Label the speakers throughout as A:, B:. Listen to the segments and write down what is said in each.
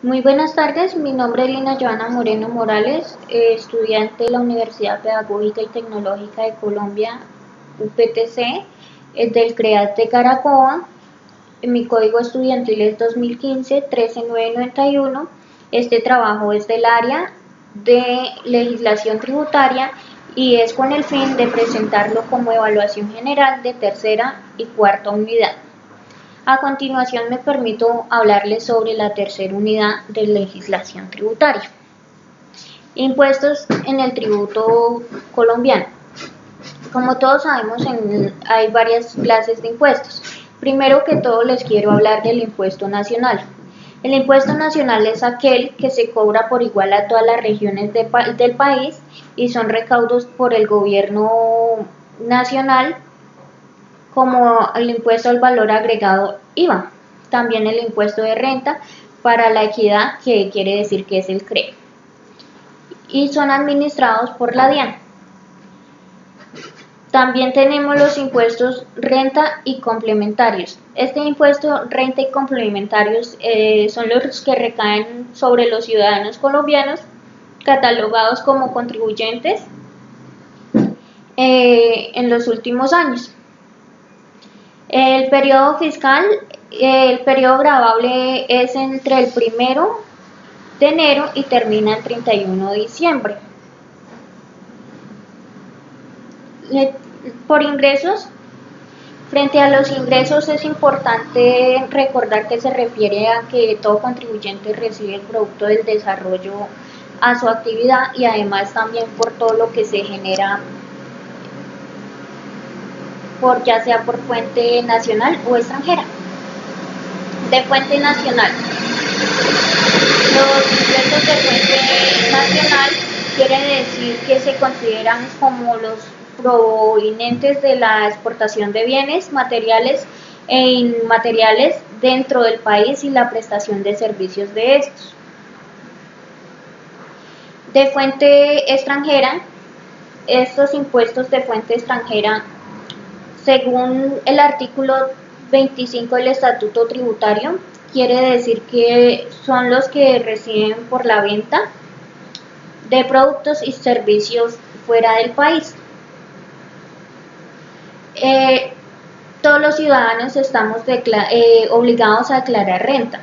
A: Muy buenas tardes, mi nombre es Lina Joana Moreno Morales, estudiante de la Universidad Pedagógica y Tecnológica de Colombia, UPTC, del CREAT de Caracoa. Mi código estudiantil es 2015-13991. Este trabajo es del área de legislación tributaria y es con el fin de presentarlo como evaluación general de tercera y cuarta unidad. A continuación me permito hablarles sobre la tercera unidad de legislación tributaria. Impuestos en el tributo colombiano. Como todos sabemos, hay varias clases de impuestos. Primero que todo les quiero hablar del impuesto nacional. El impuesto nacional es aquel que se cobra por igual a todas las regiones del país y son recaudos por el gobierno nacional, como el impuesto al valor agregado IVA, también el impuesto de renta para la equidad, que quiere decir que es el CRE, y son administrados por la DIAN. También tenemos los impuestos renta y complementarios. Este impuesto renta y complementarios son los que recaen sobre los ciudadanos colombianos catalogados como contribuyentes en los últimos años. El periodo fiscal, el periodo gravable es entre el 1 de enero y termina el 31 de diciembre. Por ingresos, frente a los ingresos es importante recordar que se refiere a que todo contribuyente recibe el producto del desarrollo a su actividad y además también por todo lo que se genera ya sea por fuente nacional o extranjera. De fuente nacional. Los ingresos de fuente nacional quiere decir que se consideran como los provenientes de la exportación de bienes materiales e inmateriales dentro del país y la prestación de servicios de estos. De fuente extranjera, estos impuestos de fuente extranjera, según el artículo 25 del Estatuto Tributario, quiere decir que son los que reciben por la venta de productos y servicios fuera del país. Todos los ciudadanos estamos obligados a declarar renta,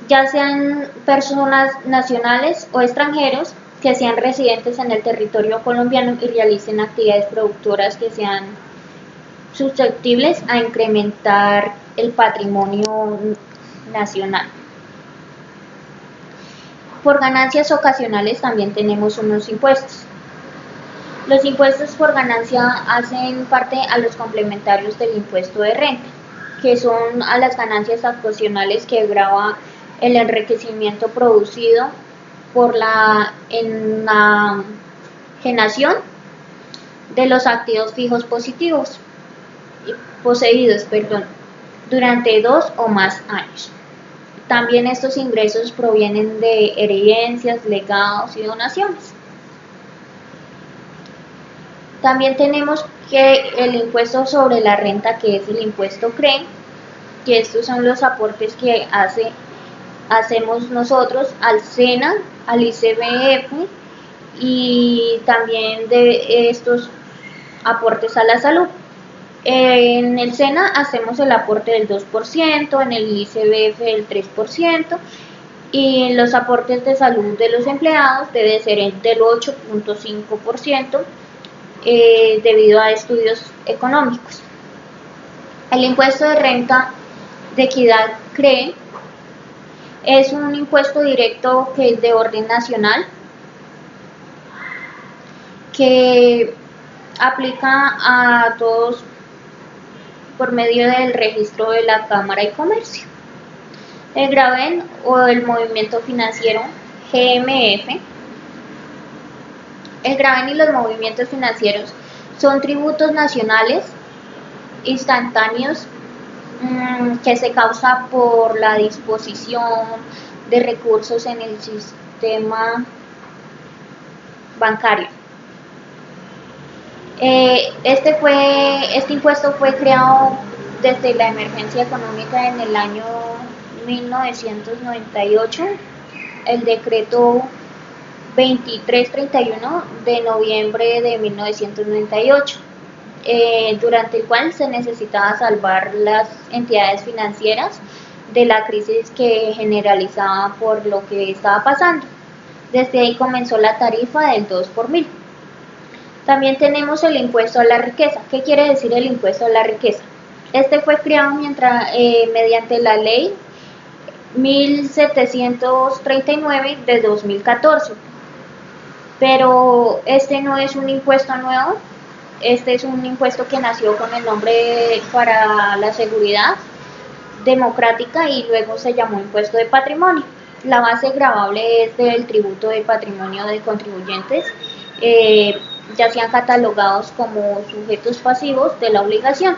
A: ya sean personas nacionales o extranjeros que sean residentes en el territorio colombiano y realicen actividades productoras que sean susceptibles a incrementar el patrimonio nacional. Por ganancias ocasionales también tenemos unos impuestos. Los impuestos por ganancia hacen parte a los complementarios del impuesto de renta, que son a las ganancias ocasionales que grava el enriquecimiento producido por la enajenación de los activos fijos poseídos durante 2 o más años. También estos ingresos provienen de herencias, legados y donaciones. También tenemos que el impuesto sobre la renta, que es el impuesto CRE, que estos son los aportes que hacemos nosotros al SENA, al ICBF y también de estos aportes a la salud. En el SENA hacemos el aporte del 2%, en el ICBF del 3% y los aportes de salud de los empleados debe ser del 8.5% debido a estudios económicos. El impuesto de renta de equidad CRE es un impuesto directo que es de orden nacional, que aplica a todos por medio del registro de la Cámara de Comercio. El gravamen o el movimiento financiero GMF. El gravamen y los movimientos financieros son tributos nacionales instantáneos que se causa por la disposición de recursos en el sistema bancario. Este impuesto fue creado desde la emergencia económica en el año 1998, el decreto 2331 de noviembre de 1998, durante el cual se necesitaba salvar las entidades financieras de la crisis que generalizaba por lo que estaba pasando. Desde ahí comenzó la tarifa del 2 por mil. También tenemos el impuesto a la riqueza. ¿Qué quiere decir el impuesto a la riqueza? Este fue creado mediante la ley 1739 de 2014, pero este no es un impuesto nuevo, este es un impuesto que nació con el nombre para la seguridad democrática y luego se llamó impuesto de patrimonio. La base gravable es del tributo de patrimonio de contribuyentes, ya sean catalogados como sujetos pasivos de la obligación.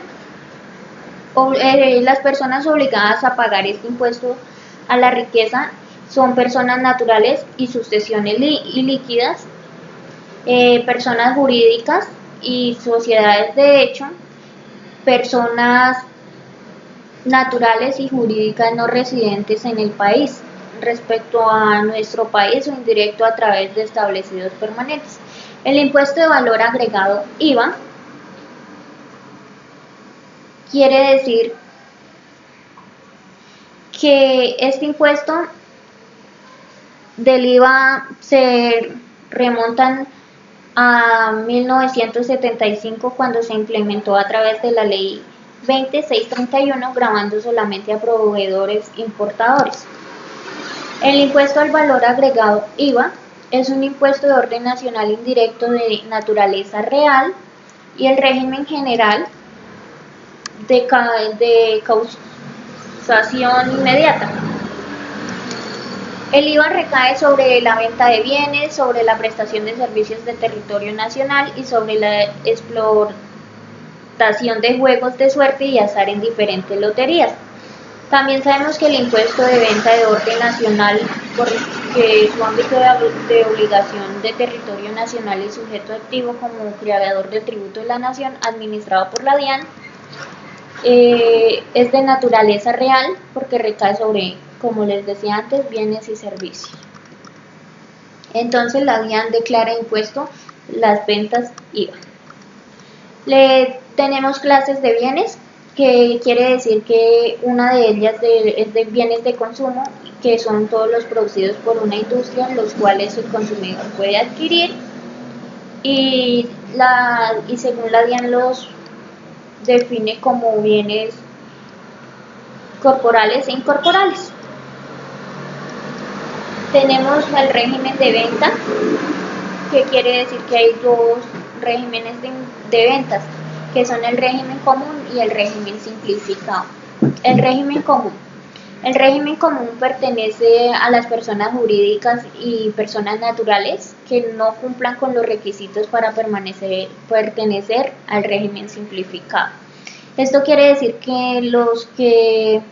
A: Las personas obligadas a pagar este impuesto a la riqueza son personas naturales y sucesiones ilíquidas, personas jurídicas y sociedades de hecho, personas naturales y jurídicas no residentes en el país respecto a nuestro país o indirecto a través de establecidos permanentes. El impuesto de valor agregado IVA quiere decir que este impuesto del IVA se remontan a 1975 cuando se implementó a través de la ley 20631, gravando solamente a proveedores importadores. El impuesto al valor agregado IVA es un impuesto de orden nacional indirecto de naturaleza real y el régimen general de causación inmediata. El IVA recae sobre la venta de bienes, sobre la prestación de servicios de territorio nacional y sobre la explotación de juegos de suerte y azar en diferentes loterías. También sabemos que el impuesto de venta de orden nacional, porque su ámbito de obligación de territorio nacional y sujeto activo como creador del tributo de la nación, administrado por la DIAN, es de naturaleza real porque recae sobre, como les decía antes, bienes y servicios. Entonces la DIAN declara impuesto las ventas IVA. Tenemos clases de bienes, que quiere decir que una de ellas es de bienes de consumo, que son todos los producidos por una industria, los cuales el consumidor puede adquirir, y según la DIAN los define como bienes corporales e incorporales. Tenemos el régimen de venta, que quiere decir que hay dos regímenes de ventas, que son el régimen común y el régimen simplificado. El régimen común pertenece a las personas jurídicas y personas naturales que no cumplan con los requisitos para pertenecer al régimen simplificado. Esto quiere decir que los que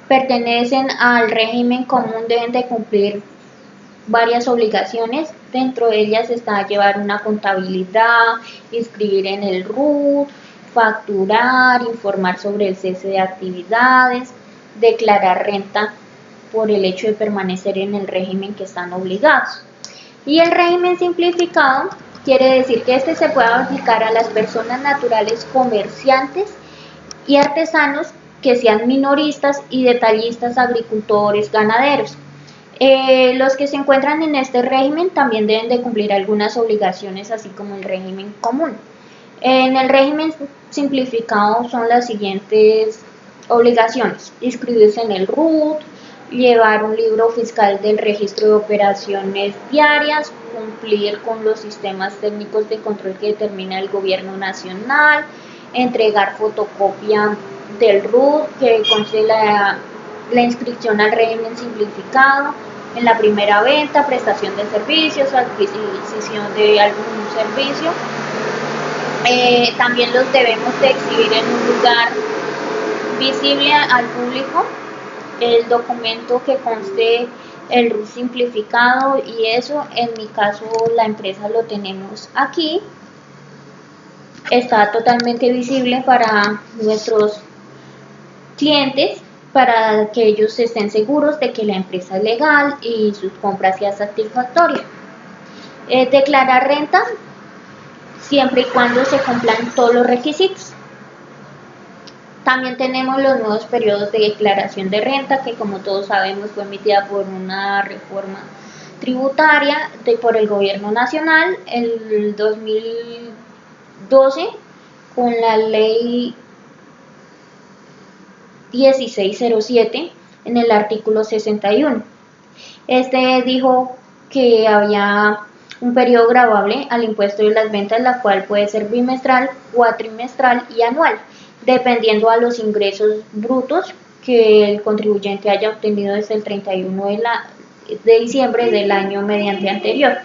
A: pertenecen al régimen común deben de cumplir varias obligaciones. Dentro de ellas está llevar una contabilidad, inscribir en el RUT, facturar, informar sobre el cese de actividades, declarar renta por el hecho de permanecer en el régimen que están obligados. Y el régimen simplificado quiere decir que este se puede aplicar a las personas naturales comerciantes y artesanos que sean minoristas y detallistas, agricultores, ganaderos. Los que se encuentran en este régimen también deben de cumplir algunas obligaciones, así como el régimen común. En el régimen simplificado son las siguientes obligaciones: inscribirse en el RUT, llevar un libro fiscal del registro de operaciones diarias, cumplir con los sistemas técnicos de control que determina el gobierno nacional, entregar fotocopia del RUT que conste la inscripción al régimen simplificado en la primera venta, prestación de servicios, adquisición de algún servicio. También los debemos de exhibir en un lugar visible al público, el documento que conste el RUT simplificado, y eso en mi caso la empresa lo tenemos aquí, está totalmente visible para nuestros clientes para que ellos estén seguros de que la empresa es legal y sus compras sean satisfactorias. Declarar renta siempre y cuando se cumplan todos los requisitos. También tenemos los nuevos periodos de declaración de renta, que como todos sabemos fue emitida por una reforma tributaria por el gobierno nacional el 2012 con la ley 1607 en el artículo 61. Este dijo que había un periodo gravable al impuesto de las ventas, la cual puede ser bimestral, cuatrimestral y anual, dependiendo a los ingresos brutos que el contribuyente haya obtenido desde el 31 de diciembre del año mediante anterior.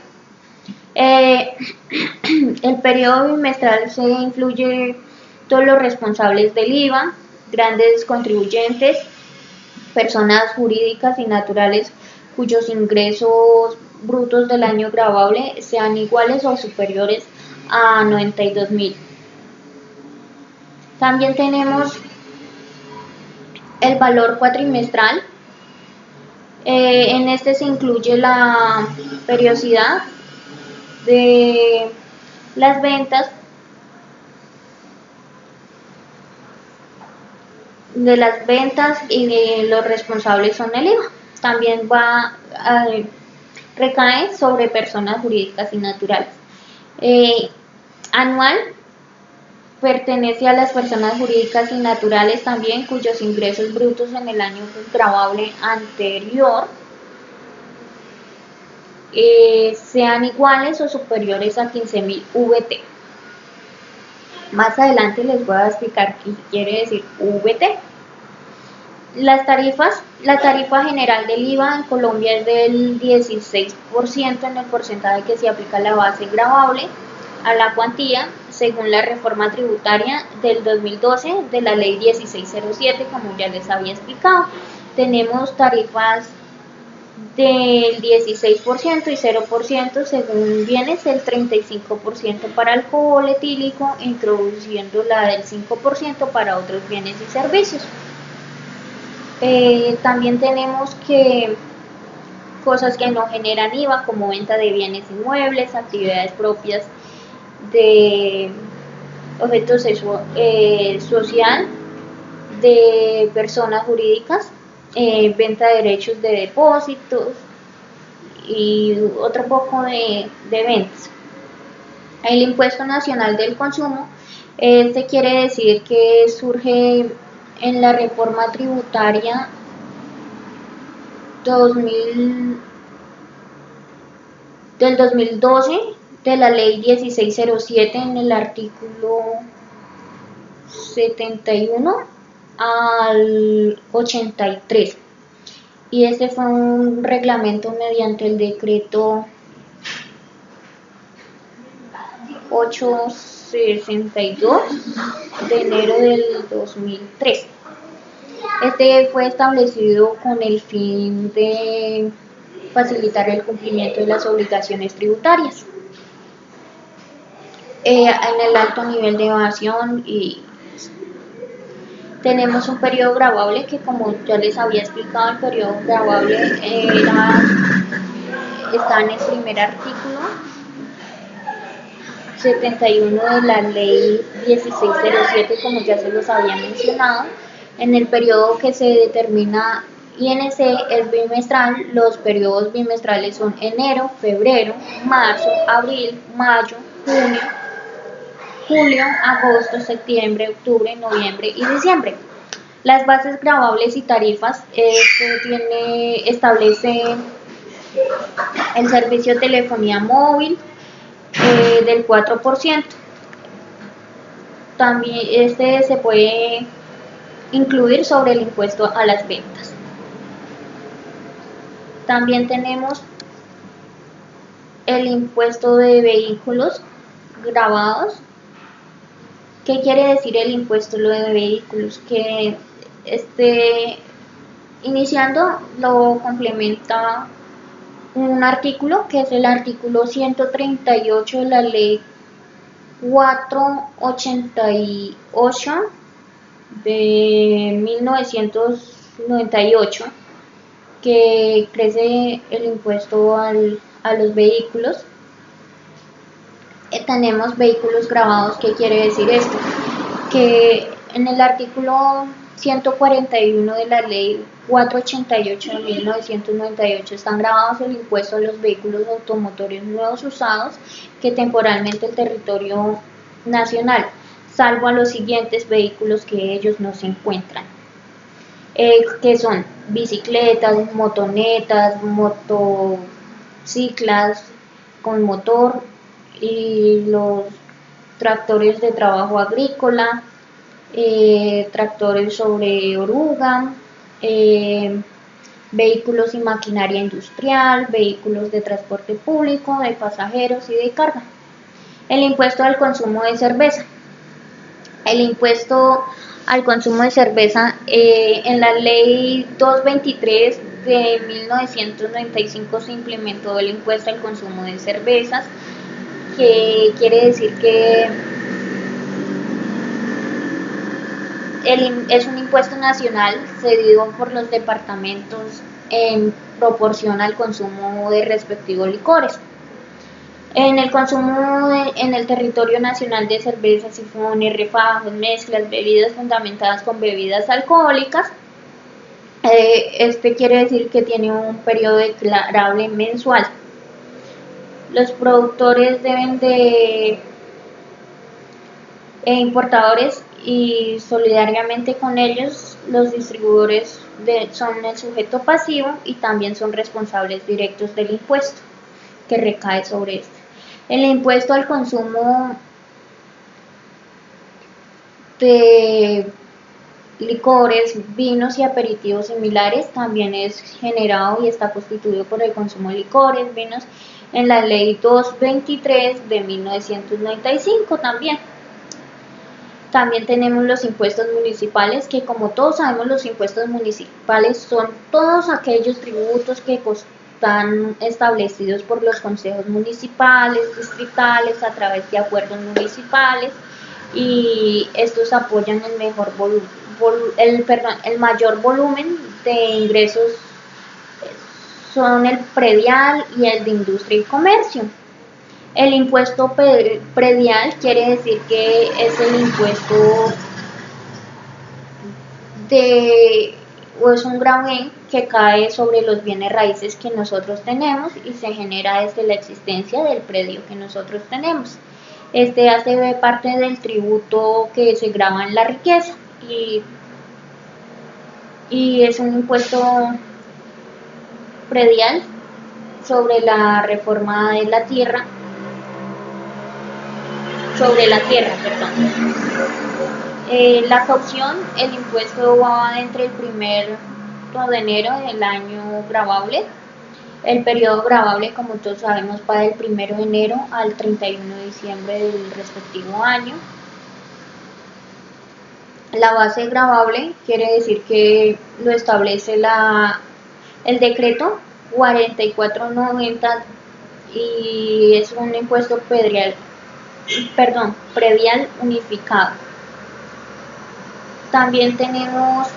A: El periodo bimestral se incluye todos los responsables del IVA, grandes contribuyentes, personas jurídicas y naturales cuyos ingresos brutos del año gravable sean iguales o superiores a 92.000. También tenemos el valor cuatrimestral. En este se incluye la periodicidad de las ventas, y de los responsables son el IVA. También recae sobre personas jurídicas y naturales. Anual pertenece a las personas jurídicas y naturales también cuyos ingresos brutos en el año gravable anterior sean iguales o superiores a 15.000 VT. Más adelante les voy a explicar qué quiere decir VT. Las tarifas, la tarifa general del IVA en Colombia es del 16% en el porcentaje que se aplica a la base gravable a la cuantía, según la reforma tributaria del 2012 de la ley 1607, como ya les había explicado. Tenemos tarifas del 16% y 0% según bienes, el 35% para alcohol etílico, introduciendo la del 5% para otros bienes y servicios. También tenemos que cosas que no generan IVA, como venta de bienes inmuebles, actividades propias de objeto social de personas jurídicas, venta de derechos de depósitos y otro poco de ventas. El impuesto nacional del consumo, este quiere decir que surge en la reforma tributaria del 2012 de la ley 1607 en el artículo 71 al 83, y este fue un reglamento mediante el decreto 862 de enero del 2003. Este fue establecido con el fin de facilitar el cumplimiento de las obligaciones tributarias. En el alto nivel de evasión y tenemos un periodo gravable que, como ya les había explicado, el periodo gravable está en el primer artículo 71 de la ley 1607, como ya se los había mencionado. En el periodo que se determina INC es bimestral. Los periodos bimestrales son enero, febrero, marzo, abril, mayo, junio, julio, agosto, septiembre, octubre, noviembre y diciembre. Las bases gravables y tarifas establece el servicio de telefonía móvil del 4%. También se puede incluir sobre el impuesto a las ventas. También tenemos el impuesto de vehículos gravados. ¿Qué quiere decir el impuesto de vehículos? Que iniciando lo complementa un artículo que es el artículo 138 de la ley 488 de 1900 1998, que crece el impuesto a los vehículos. Tenemos vehículos grabados. ¿Qué quiere decir esto? Que en el artículo 141 de la ley 488 de 1998 están grabados el impuesto a los vehículos automotorios nuevos usados que temporalmente el territorio nacional, salvo a los siguientes vehículos que ellos no se encuentran, que son bicicletas, motonetas, motociclas con motor y los tractores de trabajo agrícola, tractores sobre oruga, vehículos y maquinaria industrial, vehículos de transporte público, de pasajeros y de carga. El impuesto al consumo de cerveza. El impuesto al consumo de cerveza en la ley 223 de 1995 se implementó el impuesto al consumo de cervezas, que quiere decir que es un impuesto nacional cedido por los departamentos en proporción al consumo de respectivos licores. En el consumo en el territorio nacional de cervezas, sifones, refajos, mezclas, bebidas fundamentadas con bebidas alcohólicas, este quiere decir que tiene un periodo declarable mensual. Los productores deben de importadores y solidariamente con ellos los distribuidores son el sujeto pasivo y también son responsables directos del impuesto que recae sobre este. El impuesto al consumo de licores, vinos y aperitivos similares también es generado y está constituido por el consumo de licores, vinos en la ley 223 de 1995 también. También tenemos los impuestos municipales, que como todos sabemos los impuestos municipales son todos aquellos tributos que están establecidos por los consejos municipales, distritales, a través de acuerdos municipales, y estos apoyan el mayor volumen de ingresos son el predial y el de industria y comercio. El impuesto predial quiere decir que es el impuesto o es un gravamen que cae sobre los bienes raíces que nosotros tenemos y se genera desde la existencia del predio que nosotros tenemos. Este hace parte del tributo que se grava en la riqueza y es un impuesto predial sobre la reforma de la tierra. La caución, el impuesto va entre el 1 de enero del año gravable. El periodo gravable, como todos sabemos, va del 1 de enero al 31 de diciembre del respectivo año. La base gravable quiere decir que lo establece el decreto 4490 y es un impuesto predial unificado. También tenemos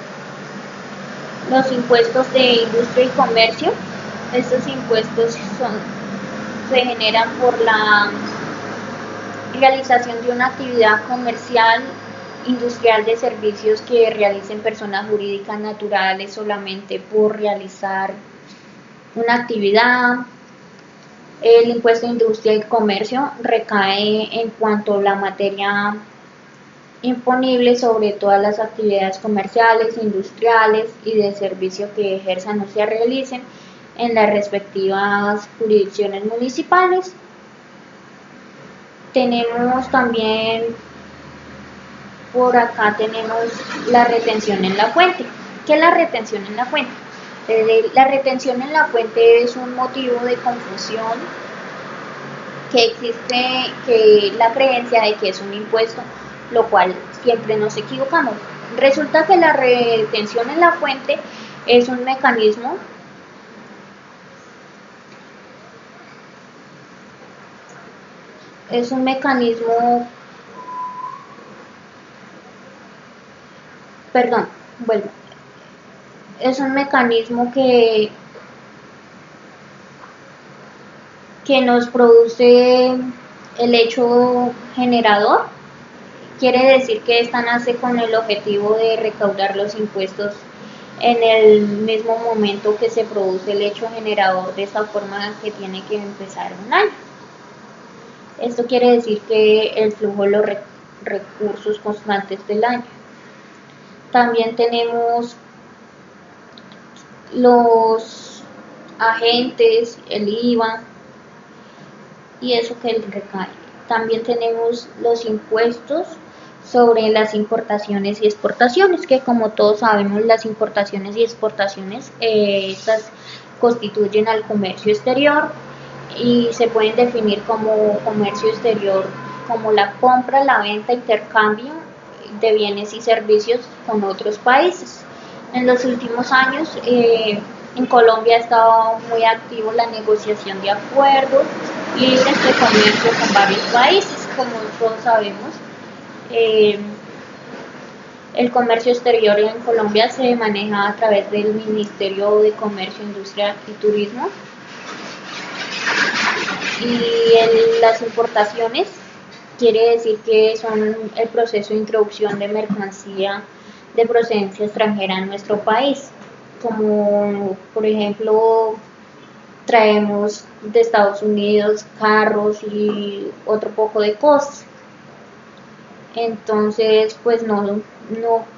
A: los impuestos de industria y comercio. Estos impuestos se generan por la realización de una actividad comercial, industrial, de servicios que realicen personas jurídicas naturales solamente por realizar una actividad. El impuesto de industria y comercio recae en cuanto a la materia imponible sobre todas las actividades comerciales, industriales y de servicio que ejerzan o se realicen en las respectivas jurisdicciones municipales. Tenemos también, por acá tenemos la retención en la fuente. ¿Qué es la retención en la fuente? La retención en la fuente es un motivo de confusión que existe, que la creencia de que es un impuesto, lo cual siempre nos equivocamos. Resulta que la retención en la fuente es un mecanismo es un mecanismo que nos produce el hecho generador. Quiere decir que esta nace con el objetivo de recaudar los impuestos en el mismo momento que se produce el hecho generador, de esa forma que tiene que empezar un año. Esto quiere decir que el flujo de los recursos constantes del año. También tenemos los agentes, el IVA y eso que recae. También tenemos los impuestos sobre las importaciones y exportaciones, que como todos sabemos, las importaciones y exportaciones estas constituyen al comercio exterior y se pueden definir como comercio exterior como la compra, la venta, intercambio de bienes y servicios con otros países. En los últimos años en Colombia ha estado muy activo la negociación de acuerdos libres de comercio con varios países. Como todos sabemos, el comercio exterior en Colombia se maneja a través del Ministerio de Comercio, Industria y Turismo. Y las importaciones quiere decir que son el proceso de introducción de mercancía de procedencia extranjera en nuestro país, como por ejemplo traemos de Estados Unidos carros y otro poco de cosas. Entonces pues no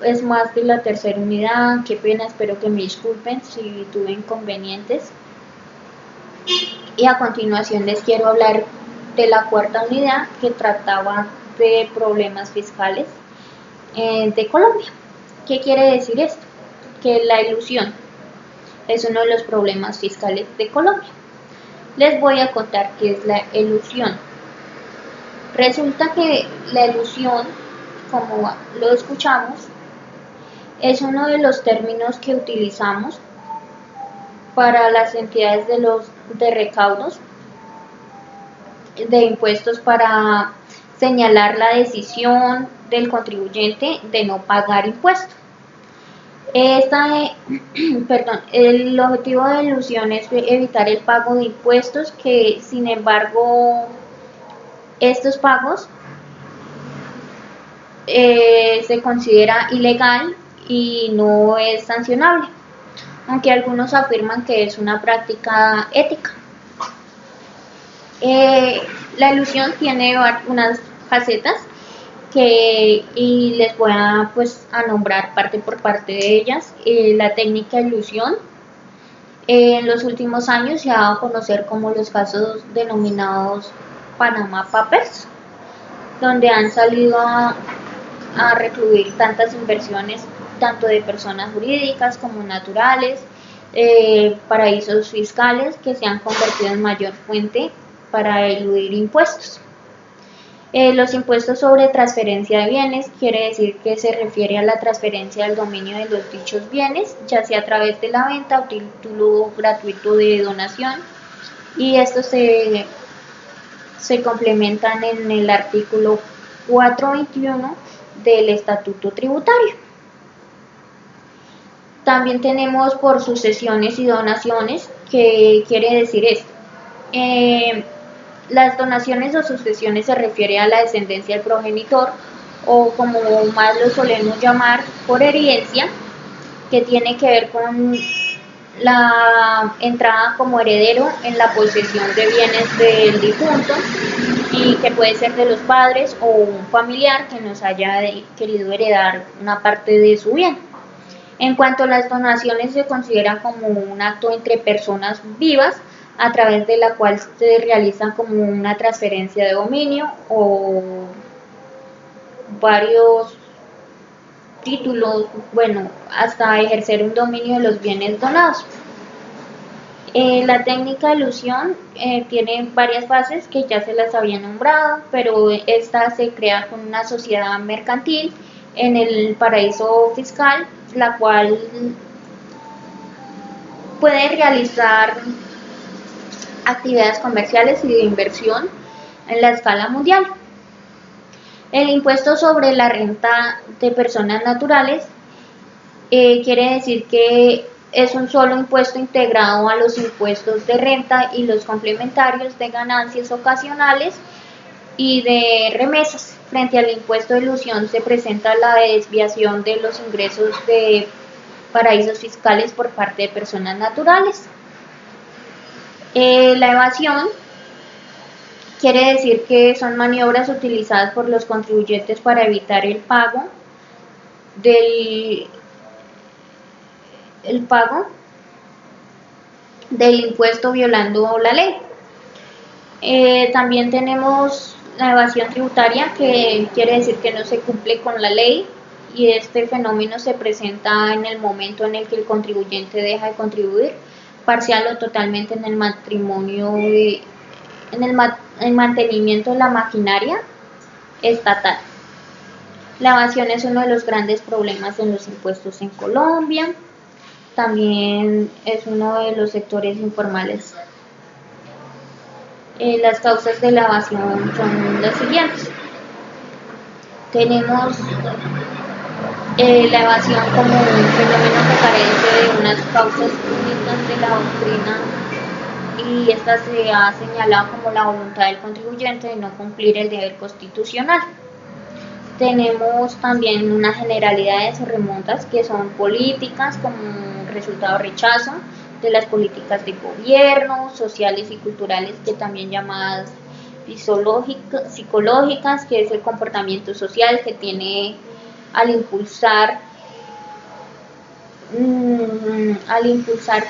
A: es más de la tercera unidad. Qué pena, espero que me disculpen si tuve inconvenientes. Y a continuación les quiero hablar de la cuarta unidad, que trataba de problemas fiscales de Colombia. ¿Qué quiere decir esto? Que la ilusión es uno de los problemas fiscales de Colombia. Les voy a contar qué es la elusión. Resulta que la elusión, como lo escuchamos, es uno de los términos que utilizamos para las entidades de recaudos de impuestos para señalar la decisión del contribuyente de no pagar impuestos. El objetivo de elusión es evitar el pago de impuestos, que sin embargo estos pagos se considera ilegal y no es sancionable, aunque algunos afirman que es una práctica ética. La elusión tiene unas facetas y les voy a nombrar parte por parte de ellas. La técnica de elusión en los últimos años se ha dado a conocer como los casos denominados Panama Papers, donde han salido a recluir tantas inversiones, tanto de personas jurídicas como naturales, paraísos fiscales que se han convertido en mayor fuente para eludir impuestos. Los impuestos sobre transferencia de bienes quiere decir que se refiere a la transferencia del dominio de los dichos bienes, ya sea a través de la venta o título gratuito de donación, y estos se complementan en el artículo 421 del Estatuto Tributario. También tenemos por sucesiones y donaciones, que quiere decir esto. Las donaciones o sucesiones se refiere a la descendencia del progenitor, o como más lo solemos llamar, por herencia, que tiene que ver con la entrada como heredero en la posesión de bienes del difunto, y que puede ser de los padres o un familiar que nos haya querido heredar una parte de su bien. En cuanto a las donaciones, se considera como un acto entre personas vivas, a través de la cual se realiza como una transferencia de dominio o varios títulos, hasta ejercer un dominio de los bienes donados. La técnica de elusión tiene varias fases que ya se las había nombrado, pero esta se crea con una sociedad mercantil en el paraíso fiscal, la cual puede realizar actividades comerciales y de inversión en la escala mundial. El impuesto sobre la renta de personas naturales Quiere decir que es un solo impuesto integrado a los impuestos de renta y los complementarios de ganancias ocasionales y de remesas. Frente al impuesto de ilusión se presenta la desviación de los ingresos de paraísos fiscales por parte de personas naturales. La evasión quiere decir que son maniobras utilizadas por los contribuyentes para evitar el pago del impuesto violando la ley. También tenemos la evasión tributaria, que quiere decir que no se cumple con la ley, y este fenómeno se presenta en el momento en el que el contribuyente deja de contribuir parcial o totalmente en el mantenimiento de la maquinaria estatal. La evasión es uno de los grandes problemas en los impuestos en Colombia. También es uno de los sectores informales. Las causas de la evasión son las siguientes. Tenemos la evasión como un fenómeno que carece de unas causas únicas de la doctrina, y esta se ha señalado como la voluntad del contribuyente de no cumplir el deber constitucional. Tenemos también unas generalidades o remontas que son políticas, como resultado rechazo de las políticas de gobierno, sociales y culturales, que también llamadas psicológicas, que es el comportamiento social que tiene al impulsar,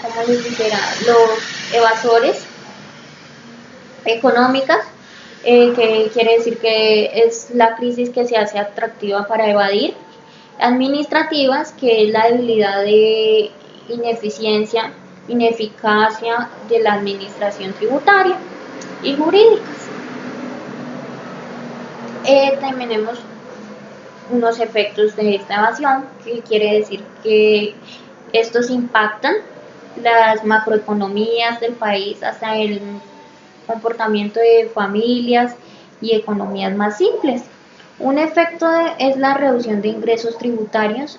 A: como les dijera, los evasores económicas, que quiere decir que es la crisis que se hace atractiva para evadir; administrativas, que es la debilidad de ineficacia de la administración tributaria; y jurídicas. También tenemos unos efectos de esta evasión, que quiere decir que estos impactan las macroeconomías del país, hasta el comportamiento de familias y economías más simples. Un efecto es la reducción de ingresos tributarios,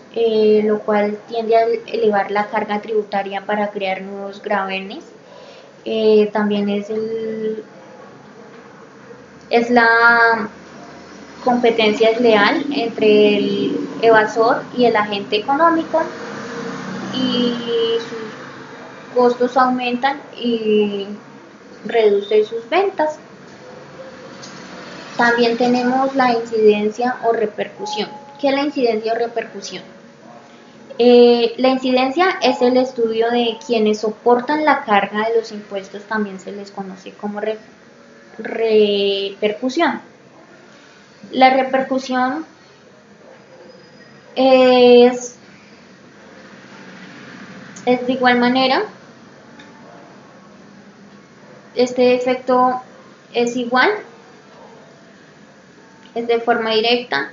A: lo cual tiende a elevar la carga tributaria para crear nuevos gravámenes. También es la competencia desleal entre el evasor y el agente económico, y sus costos aumentan y reduce sus ventas. También tenemos la incidencia o repercusión. ¿Qué es la incidencia o repercusión? La incidencia es el estudio de quienes soportan la carga de los impuestos, también se les conoce como repercusión. La repercusión es de igual manera, este efecto es igual, es de forma directa.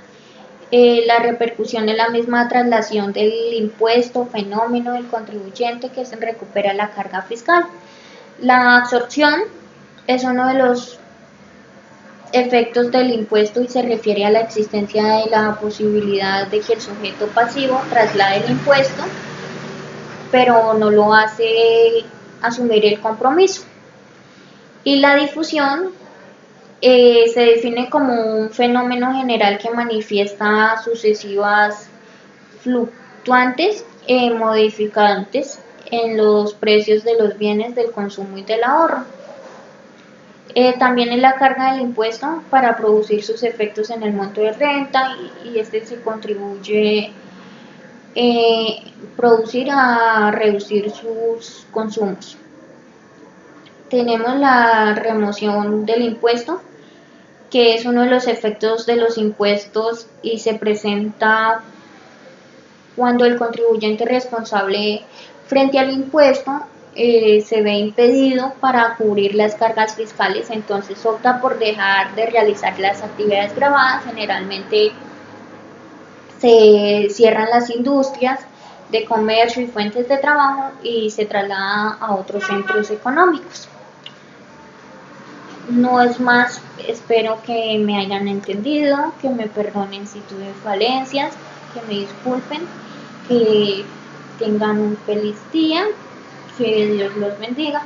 A: La repercusión es la misma traslación del impuesto, fenómeno del contribuyente que se recupera la carga fiscal. La absorción es uno de los efectos del impuesto y se refiere a la existencia de la posibilidad de que el sujeto pasivo traslade el impuesto, pero no lo hace asumir el compromiso. Y la difusión se define como un fenómeno general que manifiesta sucesivas fluctuantes modificantes en los precios de los bienes del consumo y del ahorro. También es la carga del impuesto para producir sus efectos en el monto de renta, y este se contribuye producir a reducir sus consumos. Tenemos la remoción del impuesto, que es uno de los efectos de los impuestos y se presenta cuando el contribuyente responsable frente al impuesto se ve impedido para cubrir las cargas fiscales, entonces opta por dejar de realizar las actividades gravadas. Generalmente se cierran las industrias de comercio y fuentes de trabajo y se traslada a otros centros económicos. No es más, espero que me hayan entendido, que me perdonen si tuve falencias, que me disculpen, Que tengan un feliz día, que Dios los bendiga.